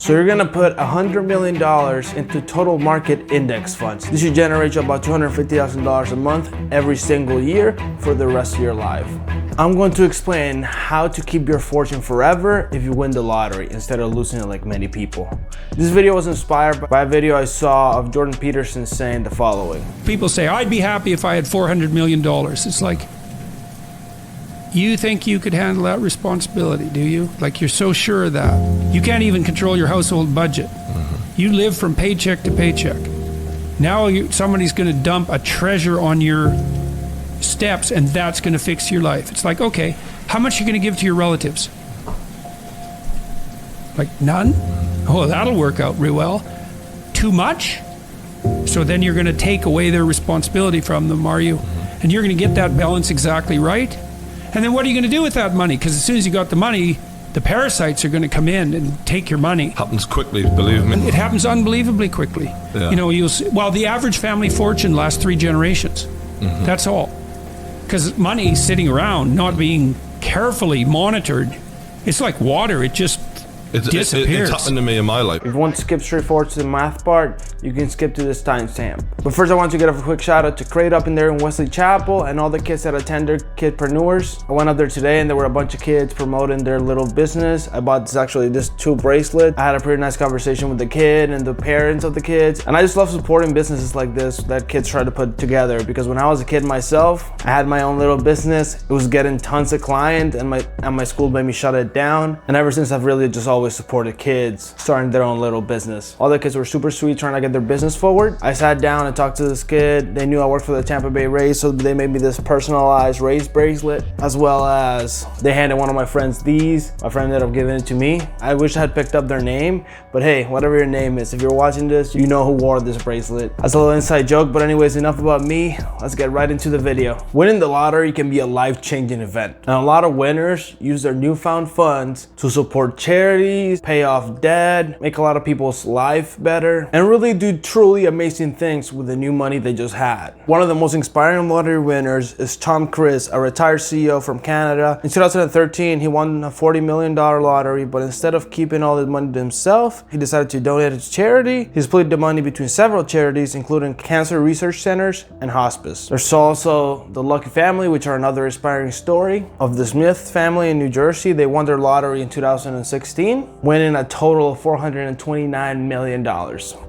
So you're gonna put $100 million into total market index funds. This should generate you about $250,000 a month every single year for the rest of your life. I'm going to explain how to keep your fortune forever if you win the lottery instead of losing it like many people. This video was inspired by a video I saw of Jordan Peterson saying the following. People say, I'd be happy if I had $400 million. It's like, you think you could handle that responsibility, do you? Like, you're so sure of that. You can't even control your household budget. You live from paycheck to paycheck. Now somebody's going to dump a treasure on your steps and that's going to fix your life. It's like, okay, how much are you going to give to your relatives? Like, none? Oh, that'll work out real well. Too much? So then you're going to take away their responsibility from them, are you? And you're going to get that balance exactly right? And then what are you going to do with that money? Because as soon as you got the money, the parasites are going to come in and take your money. Happens quickly, believe me. It happens unbelievably quickly. Yeah. You know, you'll see, well, the average family fortune lasts 3 generations. That's all. Because money sitting around, not being carefully monitored, it's like water. It just disappears. It's happened to me in my life. If you want to skip straight forward to the math part, you can skip to this timestamp. But first I want to give a quick shout out to Crate up in there in Wesley Chapel and all the kids that attend their Kidprenuers. I went up there today and there were a bunch of kids promoting their little business. I bought this 2 bracelets. I had a pretty nice conversation with the kid and the parents of the kids. And I just love supporting businesses like this that kids try to put together, because when I was a kid myself, I had my own little business. It was getting tons of clients and my school made me shut it down. And ever since, I've really just always supported kids starting their own little business. All the kids were super sweet trying to get their business forward. I sat down and talked to this kid. They knew I worked for the Tampa Bay Rays, so they made me this personalized Rays bracelet, as well as they handed one of my friends these. My friend ended up giving it to me. I wish I had picked up their name, but hey, whatever your name is, if you're watching this, you know who wore this bracelet. That's a little inside joke, but anyways, enough about me. Let's get right into the video. Winning the lottery can be a life-changing event, and a lot of winners use their newfound funds to support charities, pay off debt, make a lot of people's life better, and really do truly amazing things with the new money they just had. One of the most inspiring lottery winners is Tom Chris, a retired CEO from Canada. In 2013, he won a $40 million lottery, but instead of keeping all the money to himself, he decided to donate it to charity. He split the money between several charities, including cancer research centers and hospice. There's also the Lucky family, which are another inspiring story of the Smith family in New Jersey. They won their lottery in 2016, winning a total of $429 million.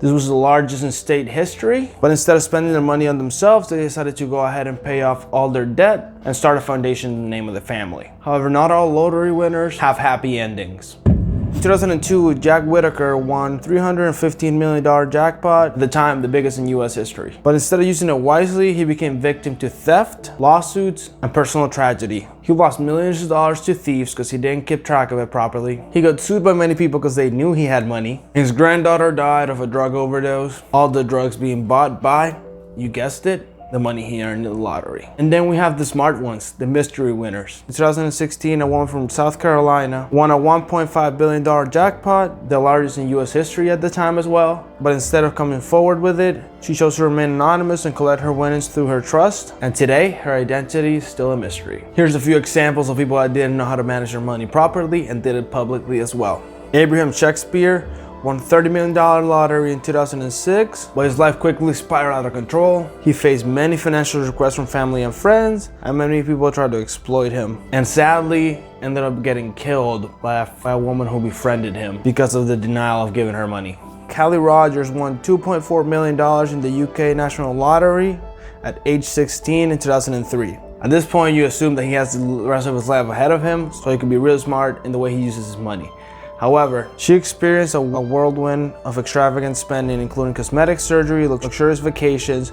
This was the largest in state history, but instead of spending their money on themselves, they decided to go ahead and pay off all their debt and start a foundation in the name of the family. However, not all lottery winners have happy endings. In 2002, Jack Whitaker won $315 million jackpot, at the time the biggest in US history. But instead of using it wisely, he became victim to theft, lawsuits, and personal tragedy. He lost millions of dollars to thieves because he didn't keep track of it properly. He got sued by many people because they knew he had money. His granddaughter died of a drug overdose, all the drugs being bought by, you guessed it, the money he earned in the lottery. And then we have the smart ones, the mystery winners. In 2016, a woman from South Carolina won a $1.5 billion jackpot, the largest in US history at the time as well. But instead of coming forward with it, she chose to remain anonymous and collect her winnings through her trust. And today, her identity is still a mystery. Here's a few examples of people that didn't know how to manage their money properly and did it publicly as well. Abraham Shakespeare won a $30 million lottery in 2006, but his life quickly spiraled out of control. He faced many financial requests from family and friends, and many people tried to exploit him. And sadly, ended up getting killed by a woman who befriended him because of the denial of giving her money. Callie Rogers won $2.4 million in the UK National Lottery at age 16 in 2003. At this point, you assume that he has the rest of his life ahead of him, so he can be real smart in the way he uses his money. However, she experienced a whirlwind of extravagant spending, including cosmetic surgery, luxurious vacations,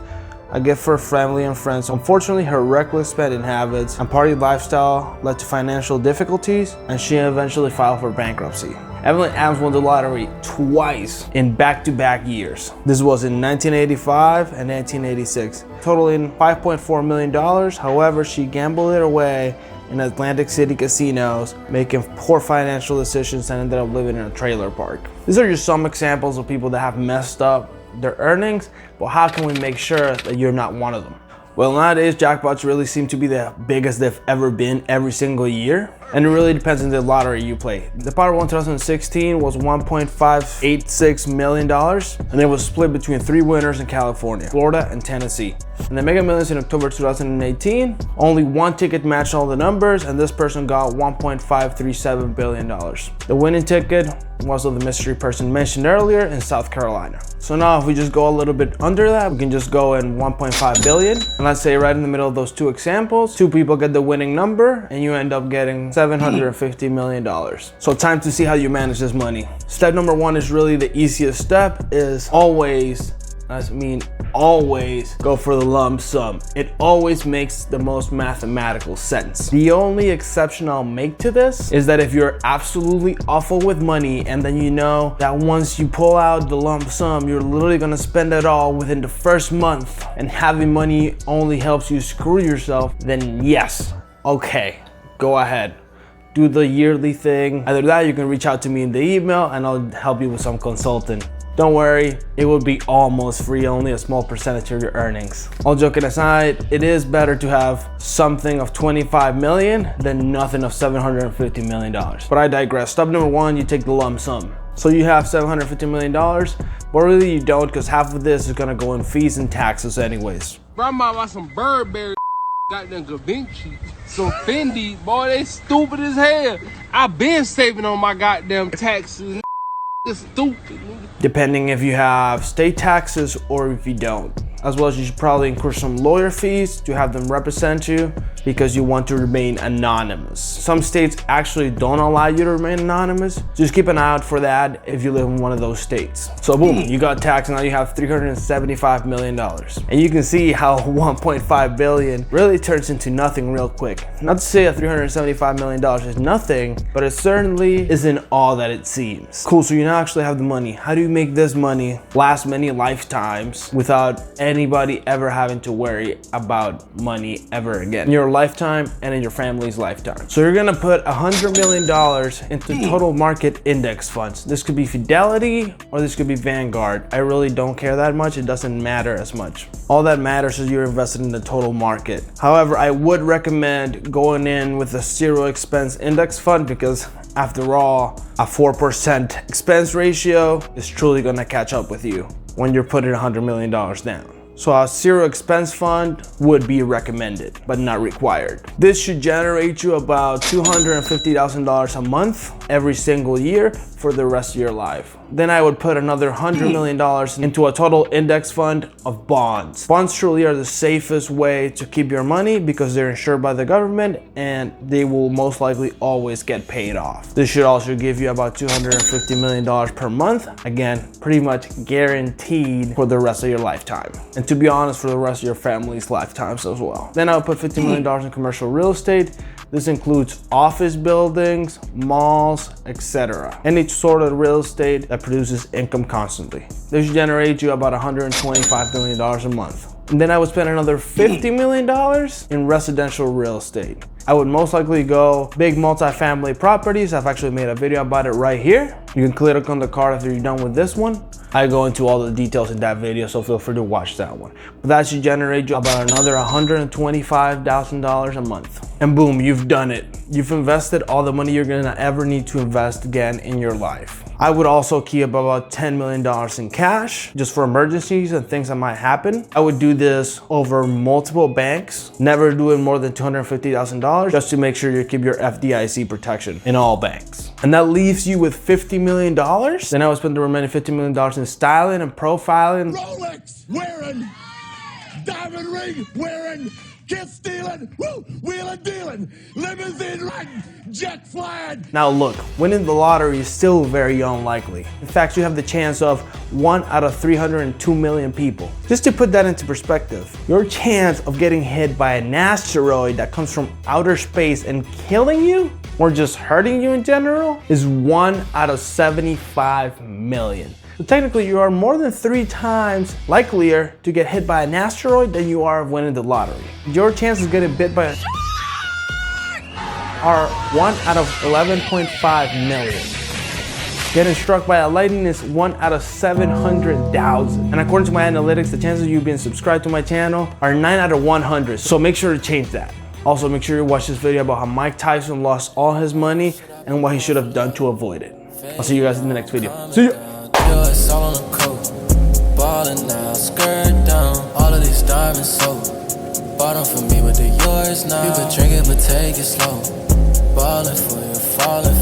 a gift for family and friends. Unfortunately, her reckless spending habits and party lifestyle led to financial difficulties, and she eventually filed for bankruptcy. Evelyn Adams won the lottery twice in back-to-back years. This was in 1985 and 1986, totaling $5.4 million. However, she gambled it away in Atlantic City casinos, making poor financial decisions and ended up living in a trailer park. These are just some examples of people that have messed up their earnings, but how can we make sure that you're not one of them? Well, nowadays, jackpots really seem to be the biggest they've ever been every single year. And it really depends on the lottery you play. The Powerball in 2016 was $1.586 million, and it was split between 3 winners in California, Florida, and Tennessee. And the Mega Millions in October 2018, only 1 ticket matched all the numbers, and this person got $1.537 billion. The winning ticket was of the mystery person mentioned earlier in South Carolina. So now if we just go a little bit under that, we can just go in 1.5 billion. And let's say right in the middle of those 2 examples, 2 people get the winning number and you end up getting $750 million. So time to see how you manage this money. Step number 1 is really the easiest step, is always go for the lump sum. It always makes the most mathematical sense. The only exception I'll make to this is that if you're absolutely awful with money and then you know that once you pull out the lump sum, you're literally gonna spend it all within the first month, and having money only helps you screw yourself, then yes, okay, go ahead. Do the yearly thing. Either that, you can reach out to me in the email and I'll help you with some consulting. Don't worry, it will be almost free, only a small percentage of your earnings. All joking aside, it is better to have something of 25 million than nothing of $750 million. But I digress. Step number 1, you take the lump sum. So you have $750 million, but really you don't, because half of this is gonna go in fees and taxes anyways. Grandma bought some Burberry, goddamn Da Vinci, some Fendi, boy, they stupid as hell. I been saving on my goddamn taxes. It's stupid. Depending if you have state taxes or if you don't. As well as you should probably incur some lawyer fees to have them represent you, because you want to remain anonymous. Some states actually don't allow you to remain anonymous. Just keep an eye out for that if you live in one of those states. So boom, you got taxed, and now you have $375 million. And you can see how 1.5 billion really turns into nothing real quick. Not to say that $375 million is nothing, but it certainly isn't all that it seems. Cool, so you now actually have the money. How do you make this money last many lifetimes without anybody ever having to worry about money ever again in your lifetime and in your family's lifetime? So you're gonna put $100 million into total market index funds. This could be Fidelity or this could be Vanguard. I really don't care that much. It doesn't matter as much. All that matters is you're invested in the total market. However, I would recommend going in with a 0 expense index fund, because after all, a 4% expense ratio is truly gonna catch up with you when you're putting $100 million down. So a 0 expense fund would be recommended, but not required. This should generate you about $250,000 a month every single year for the rest of your life. Then I would put another $100 million into a total index fund of bonds. Bonds truly are the safest way to keep your money, because they're insured by the government and they will most likely always get paid off. This should also give you about $250 million per month. Again, pretty much guaranteed for the rest of your lifetime. And to be honest, for the rest of your family's lifetimes as well. Then I would put $50 million in commercial real estate. This includes office buildings, malls, etc. Any sort of real estate that produces income constantly. This should generate you about $125 million a month. And then I would spend another $50 million in residential real estate. I would most likely go big multifamily properties. I've actually made a video about it right here. You can click on the card after you're done with this one. I go into all the details in that video, so feel free to watch that one. But that should generate you about another $125,000 a month. And boom, you've done it. You've invested all the money you're gonna ever need to invest again in your life. I would also keep about $10 million in cash just for emergencies and things that might happen. I would do this over multiple banks, never doing more than $250,000, just to make sure you keep your FDIC protection in all banks. And that leaves you with $50 million. Then I would spend the remaining $50 million in styling and profiling. Rolex wearing, diamond ring wearing, kiss stealing, woo, wheeling dealing, limousine riding, jet flying. Now look, winning the lottery is still very unlikely. In fact, you have the chance of 1 out of 302 million people. Just to put that into perspective, your chance of getting hit by an asteroid that comes from outer space and killing you, or just hurting you in general, is 1 out of 75 million. So technically you are more than 3 times likelier to get hit by an asteroid than you are of winning the lottery. Your chances of getting bit by a are 1 out of 11.5 million. Getting struck by a lightning is 1 out of 700,000. And according to my analytics, the chances of you being subscribed to my channel are 9 out of 100. So make sure to change that. Also, make sure you watch this video about how Mike Tyson lost all his money and what he should have done to avoid it. I'll see you guys in the next video. See ya. Ballin' now, skirt down, all of these diamonds sold. Bought them for me, but they're yours now. You could drink it, but take it slow. Ballin' for you, falling